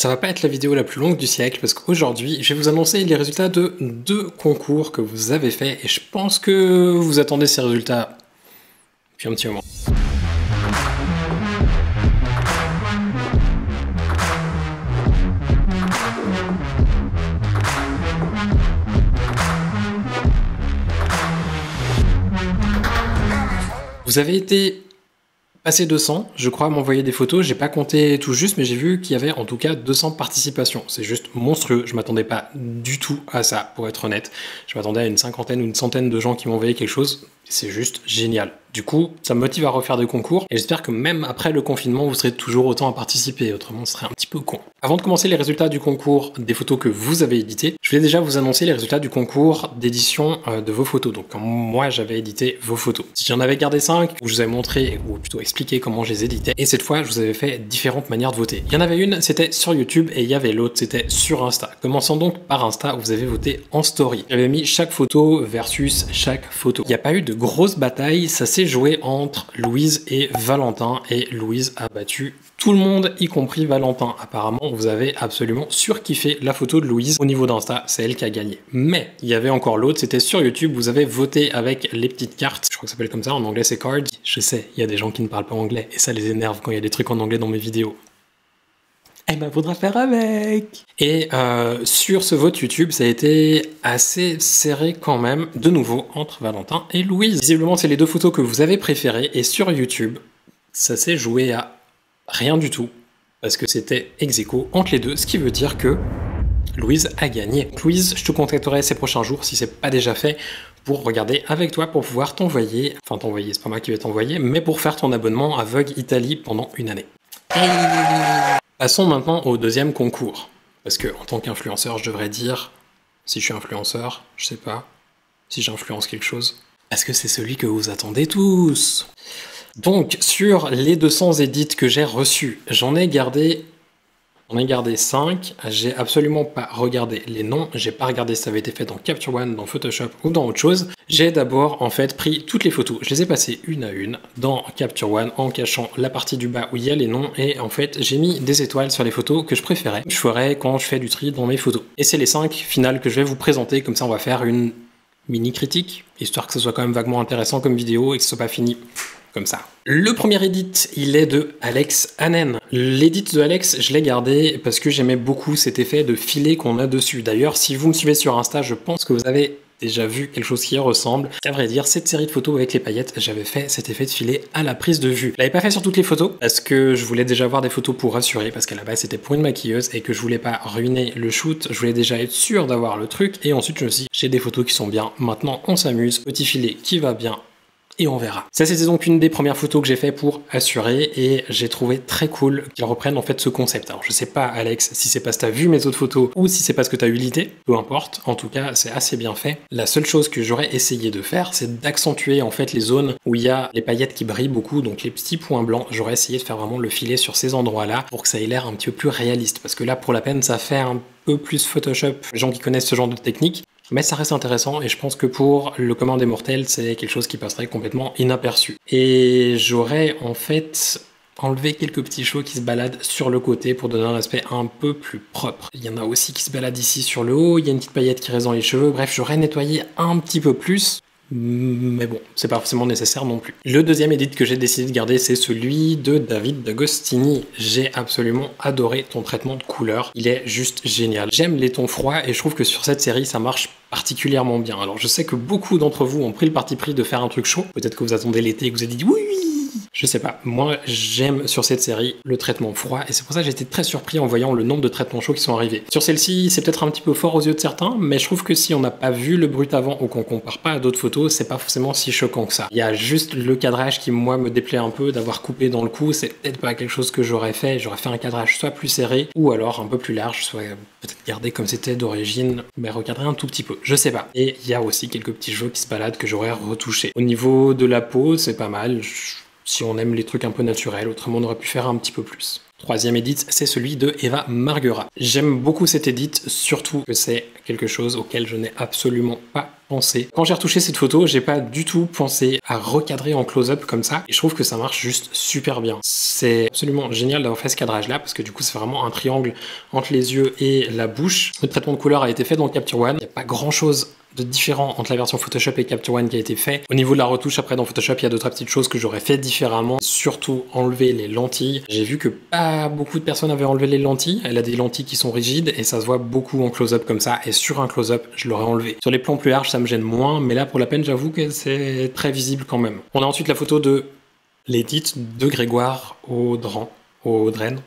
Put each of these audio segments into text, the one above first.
Ça va pas être la vidéo la plus longue du siècle parce qu'aujourd'hui, je vais vous annoncer les résultats de 2 concours que vous avez fait et je pense que vous attendez ces résultats depuis un petit moment. Vous avez été passé 200, je crois, à m'envoyer des photos. J'ai pas compté tout juste, mais j'ai vu qu'il y avait en tout cas 200 participations. C'est juste monstrueux. Je m'attendais pas du tout à ça, pour être honnête. Je m'attendais à une cinquantaine ou une centaine de gens qui m'envoyaient quelque chose. C'est juste génial. Du coup, ça me motive à refaire des concours et j'espère que même après le confinement, vous serez toujours autant à participer. Autrement, ce serait un petit peu con. Avant de commencer les résultats du concours des photos que vous avez éditées, je voulais déjà vous annoncer les résultats du concours d'édition de vos photos. Donc, quand moi, j'avais édité vos photos. Si j'en avais gardé 5, où je vous avais montré, ou plutôt expliqué comment je les éditais, et cette fois, je vous avais fait différentes manières de voter. Il y en avait une, c'était sur YouTube, et il y avait l'autre, c'était sur Insta. Commençons donc par Insta, où vous avez voté en story. J'avais mis chaque photo versus chaque photo. Il n'y a pas eu de grosse bataille, ça s'est joué entre Louise et Valentin, et Louise a battu tout le monde, y compris Valentin. Apparemment, vous avez absolument surkiffé la photo de Louise. Au niveau d'Insta, c'est elle qui a gagné. Mais il y avait encore l'autre, c'était sur YouTube, vous avez voté avec les petites cartes. Je crois que ça s'appelle comme ça, en anglais c'est cards. Je sais, il y a des gens qui ne parlent pas anglais, et ça les énerve quand il y a des trucs en anglais dans mes vidéos. Eh ben, faudra faire avec. Et sur ce vote YouTube, ça a été assez serré quand même, de nouveau, entre Valentin et Louise. Visiblement, c'est les 2 photos que vous avez préférées, et sur YouTube, ça s'est joué à rien du tout, parce que c'était ex aequo entre les deux, ce qui veut dire que Louise a gagné. Donc Louise, je te contacterai ces prochains jours, si c'est pas déjà fait, pour regarder avec toi, pour pouvoir t'envoyer, enfin t'envoyer, c'est pas moi qui vais t'envoyer, mais pour faire ton abonnement à Vogue Italie pendant une année. Hey. Passons maintenant au deuxième concours, parce que en tant qu'influenceur, je devrais dire, si je suis influenceur, je sais pas, si j'influence quelque chose, parce que c'est celui que vous attendez tous. Donc, sur les 200 edits que j'ai reçus, j'en ai gardé 5. J'ai absolument pas regardé les noms. J'ai pas regardé si ça avait été fait dans Capture One, dans Photoshop ou dans autre chose. J'ai d'abord, en fait, pris toutes les photos. Je les ai passées une à une dans Capture One en cachant la partie du bas où il y a les noms. Et en fait, j'ai mis des étoiles sur les photos que je préférais. Je ferai quand je fais du tri dans mes photos. Et c'est les 5 finales que je vais vous présenter. Comme ça, on va faire une mini critique, histoire que ce soit quand même vaguement intéressant comme vidéo et que ce soit pas fini comme ça. Le premier edit, il est de Alex Hanen. L'edit de Alex, je l'ai gardé parce que j'aimais beaucoup cet effet de filet qu'on a dessus. D'ailleurs, si vous me suivez sur Insta, je pense que vous avez déjà vu quelque chose qui y ressemble. À vrai dire, cette série de photos avec les paillettes, j'avais fait cet effet de filet à la prise de vue. Je l'avais pas fait sur toutes les photos parce que je voulais déjà avoir des photos pour rassurer, parce qu'à la base c'était pour une maquilleuse et que je voulais pas ruiner le shoot. Je voulais déjà être sûr d'avoir le truc et ensuite je me suis dit, j'ai des photos qui sont bien. Maintenant on s'amuse, petit filet qui va bien. Et on verra. Ça, c'était donc une des premières photos que j'ai fait pour assurer et j'ai trouvé très cool qu'ils reprennent en fait ce concept. Alors, je sais pas, Alex, si c'est parce que t'as vu mes autres photos ou si c'est parce que t'as eu l'idée, peu importe. En tout cas, c'est assez bien fait. La seule chose que j'aurais essayé de faire, c'est d'accentuer en fait les zones où il y a les paillettes qui brillent beaucoup, donc les petits points blancs. J'aurais essayé de faire vraiment le filet sur ces endroits-là pour que ça ait l'air un petit peu plus réaliste. Parce que là, pour la peine, ça fait un peu plus Photoshop. Les gens qui connaissent ce genre de technique. Mais ça reste intéressant et je pense que pour le commun des mortels, c'est quelque chose qui passerait complètement inaperçu. Et j'aurais en fait enlevé quelques petits cheveux qui se baladent sur le côté pour donner un aspect un peu plus propre. Il y en a aussi qui se baladent ici sur le haut, il y a une petite paillette qui reste dans les cheveux, bref, j'aurais nettoyé un petit peu plus. Mais bon, c'est pas forcément nécessaire non plus. Le deuxième edit que j'ai décidé de garder, c'est celui de David D'Agostini. J'ai absolument adoré ton traitement de couleur. Il est juste génial. J'aime les tons froids et je trouve que sur cette série, ça marche particulièrement bien. Alors je sais que beaucoup d'entre vous ont pris le parti pris de faire un truc chaud. Peut-être que vous attendez l'été et que vous avez dit oui. Je sais pas, moi j'aime sur cette série le traitement froid et c'est pour ça que j'ai été très surpris en voyant le nombre de traitements chauds qui sont arrivés. Sur celle-ci, c'est peut-être un petit peu fort aux yeux de certains, mais je trouve que si on n'a pas vu le brut avant ou qu'on compare pas à d'autres photos, c'est pas forcément si choquant que ça. Il y a juste le cadrage qui moi me déplaît un peu d'avoir coupé dans le cou, c'est peut-être pas quelque chose que j'aurais fait un cadrage soit plus serré ou alors un peu plus large, soit peut-être gardé comme c'était d'origine, mais recadré un tout petit peu, je sais pas. Et il y a aussi quelques petits cheveux qui se baladent que j'aurais retouché. Au niveau de la peau, c'est pas mal. Si on aime les trucs un peu naturels, autrement on aurait pu faire un petit peu plus. Troisième edit, c'est celui de Eva Marguera. J'aime beaucoup cet edit, surtout que c'est quelque chose auquel je n'ai absolument pas pensé. Quand j'ai retouché cette photo, j'ai pas du tout pensé à recadrer en close-up comme ça, et je trouve que ça marche juste super bien. C'est absolument génial d'avoir fait ce cadrage-là, parce que du coup c'est vraiment un triangle entre les yeux et la bouche. Le traitement de couleur a été fait dans Capture One, il n'y a pas grand-chose de différent entre la version Photoshop et Capture One qui a été fait. Au niveau de la retouche, après dans Photoshop, il y a d'autres petites choses que j'aurais fait différemment, surtout enlever les lentilles. J'ai vu que pas beaucoup de personnes avaient enlevé les lentilles. Elle a des lentilles qui sont rigides et ça se voit beaucoup en close-up comme ça, et sur un close-up, je l'aurais enlevé. Sur les plans plus larges, ça me gêne moins, mais là pour la peine, j'avoue que c'est très visible quand même. On a ensuite la photo de l'édit de Grégoire Audren.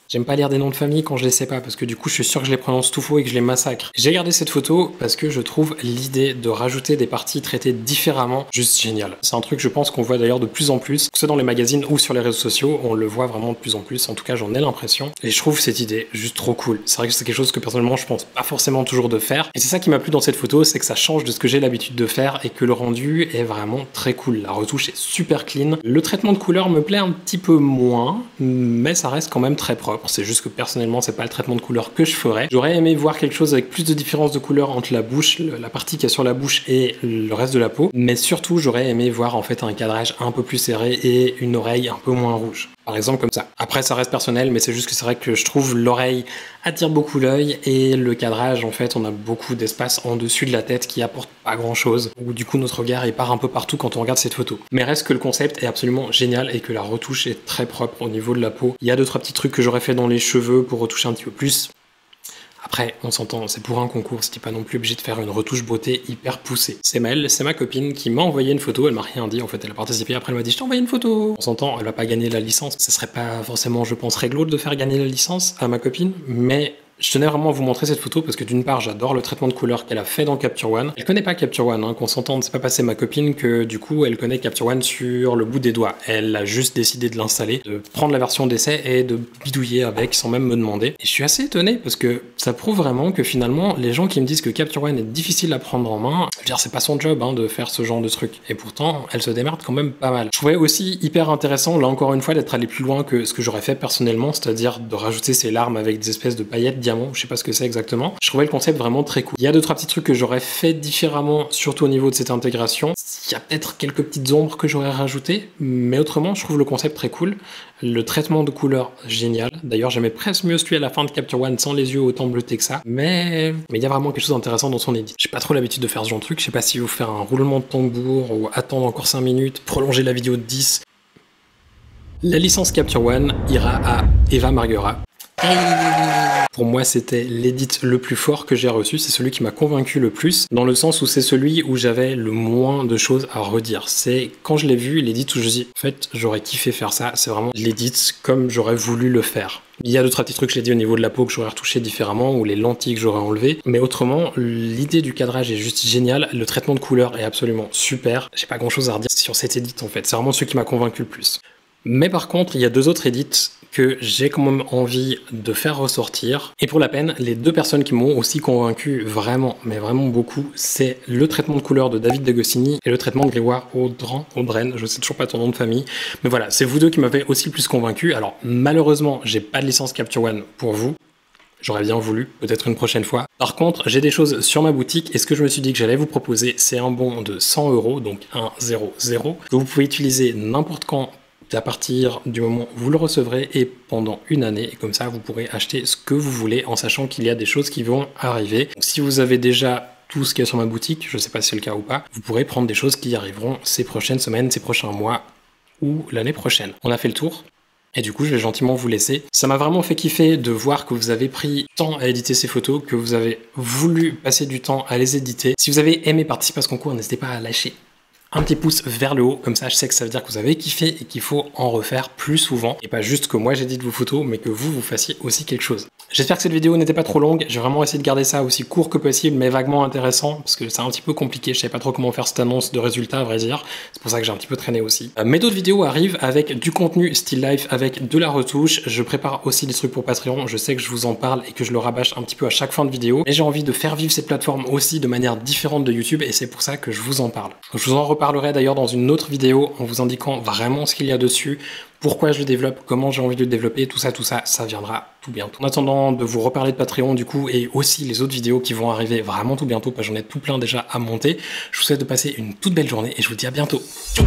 J'aime pas lire des noms de famille quand je les sais pas, parce que du coup je suis sûr que je les prononce tout faux et que je les massacre. J'ai gardé cette photo parce que je trouve l'idée de rajouter des parties traitées différemment juste génial. C'est un truc, je pense, qu'on voit d'ailleurs de plus en plus, que ce soit dans les magazines ou sur les réseaux sociaux, on le voit vraiment de plus en plus, en tout cas j'en ai l'impression. Et je trouve cette idée juste trop cool. C'est vrai que c'est quelque chose que personnellement je pense pas forcément toujours de faire. Et c'est ça qui m'a plu dans cette photo, c'est que ça change de ce que j'ai l'habitude de faire et que le rendu est vraiment très cool. La retouche est super clean. Le traitement de couleur me plaît un petit peu moins, mais ça reste quand même très propre. C'est juste que personnellement c'est pas le traitement de couleur que je ferais. J'aurais aimé voir quelque chose avec plus de différence de couleur entre la bouche, la partie qu'il y a sur la bouche et le reste de la peau, mais surtout j'aurais aimé voir en fait un cadrage un peu plus serré et une oreille un peu moins rouge. Par exemple comme ça. Après ça reste personnel, mais c'est juste que c'est vrai que je trouve l'oreille attire beaucoup l'œil et le cadrage en fait on a beaucoup d'espace en dessus de la tête qui apporte pas grand chose, où du coup notre regard il part un peu partout quand on regarde cette photo. Mais reste que le concept est absolument génial et que la retouche est très propre au niveau de la peau. Il y a 2-3 petits trucs que j'aurais fait dans les cheveux pour retoucher un petit peu plus. Après, on s'entend, c'est pour un concours, c'était pas non plus obligé de faire une retouche beauté hyper poussée. C'est Mel, c'est ma copine qui m'a envoyé une photo, elle m'a rien dit, en fait elle a participé, après elle m'a dit je t'ai envoyé une photo. On s'entend, elle va pas gagner la licence, ce serait pas forcément je pense réglo de faire gagner la licence à ma copine, mais je tenais vraiment à vous montrer cette photo parce que d'une part j'adore le traitement de couleur qu'elle a fait dans Capture One. Elle connaît pas Capture One, hein, qu'on s'entende, c'est pas passé ma copine que du coup elle connaît Capture One sur le bout des doigts. Elle a juste décidé de l'installer, de prendre la version d'essai et de bidouiller avec sans même me demander. Et je suis assez étonné parce que ça prouve vraiment que finalement les gens qui me disent que Capture One est difficile à prendre en main, je veux dire c'est pas son job hein, de faire ce genre de truc. Et pourtant elle se démerde quand même pas mal. Je trouvais aussi hyper intéressant là encore une fois d'être allé plus loin que ce que j'aurais fait personnellement, c'est-à-dire de rajouter ces larmes avec des espèces de paillettes diamants, je sais pas ce que c'est exactement. Je trouvais le concept vraiment très cool. Il y a 2-3 petits trucs que j'aurais fait différemment, surtout au niveau de cette intégration. Il y a peut-être quelques petites ombres que j'aurais rajoutées, mais autrement, je trouve le concept très cool. Le traitement de couleur, génial. D'ailleurs, j'aimais presque mieux celui à la fin de Capture One sans les yeux autant bleutés que ça. Mais il y a vraiment quelque chose d'intéressant dans son edit. J'ai pas trop l'habitude de faire ce genre de truc. Je sais pas si vous faire un roulement de tambour ou attendre encore 5 minutes, prolonger la vidéo de 10. La licence Capture One ira à Eva Marguera. Pour moi, c'était l'edit le plus fort que j'ai reçu, c'est celui qui m'a convaincu le plus, dans le sens où c'est celui où j'avais le moins de choses à redire. C'est quand je l'ai vu, l'edit où je dis, en fait, j'aurais kiffé faire ça, c'est vraiment l'edit comme j'aurais voulu le faire. Il y a 2-3 petits trucs que j'ai dit au niveau de la peau que j'aurais retouché différemment, ou les lentilles que j'aurais enlevées, mais autrement, l'idée du cadrage est juste géniale, le traitement de couleur est absolument super. J'ai pas grand chose à redire sur cet edit en fait, c'est vraiment celui qui m'a convaincu le plus. Mais par contre, il y a 2 autres edits que j'ai quand même envie de faire ressortir. Et pour la peine, les 2 personnes qui m'ont aussi convaincu vraiment, mais vraiment beaucoup, c'est le traitement de couleur de David D'Agostini et le traitement de Grégoire Audren, je sais toujours pas ton nom de famille. Mais voilà, c'est vous 2 qui m'avez aussi le plus convaincu. Alors malheureusement, j'ai pas de licence Capture One pour vous. J'aurais bien voulu, peut-être une prochaine fois. Par contre, j'ai des choses sur ma boutique et ce que je me suis dit que j'allais vous proposer, c'est un bon de 100 €, donc 100, que vous pouvez utiliser n'importe quand à partir du moment où vous le recevrez et pendant une année, et comme ça vous pourrez acheter ce que vous voulez en sachant qu'il y a des choses qui vont arriver. Donc, si vous avez déjà tout ce qu'il y a sur ma boutique, je ne sais pas si c'est le cas ou pas, vous pourrez prendre des choses qui arriveront ces prochaines semaines, ces prochains mois ou l'année prochaine. On a fait le tour. Et du coup, je vais gentiment vous laisser. Ça m'a vraiment fait kiffer de voir que vous avez pris temps à éditer ces photos, que vous avez voulu passer du temps à les éditer. Si vous avez aimé participer à ce concours, n'hésitez pas à lâcher un petit pouce vers le haut, comme ça je sais que ça veut dire que vous avez kiffé et qu'il faut en refaire plus souvent. Et pas juste que moi j'édite vos photos, mais que vous fassiez aussi quelque chose. J'espère que cette vidéo n'était pas trop longue, j'ai vraiment essayé de garder ça aussi court que possible, mais vaguement intéressant, parce que c'est un petit peu compliqué, je savais pas trop comment faire cette annonce de résultats à vrai dire, c'est pour ça que j'ai un petit peu traîné aussi. Mais d'autres vidéos arrivent avec du contenu still life, avec de la retouche, je prépare aussi des trucs pour Patreon, je sais que je vous en parle et que je le rabâche un petit peu à chaque fin de vidéo, mais j'ai envie de faire vivre cette plateforme aussi de manière différente de YouTube, et c'est pour ça que je vous en parle. Je vous en reparle reparlerai d'ailleurs dans une autre vidéo en vous indiquant vraiment ce qu'il y a dessus, pourquoi je le développe, comment j'ai envie de le développer, tout ça, ça viendra tout bientôt. En attendant de vous reparler de Patreon du coup, et aussi les autres vidéos qui vont arriver vraiment tout bientôt, parce que j'en ai tout plein déjà à monter, je vous souhaite de passer une toute belle journée et je vous dis à bientôt. Ciao.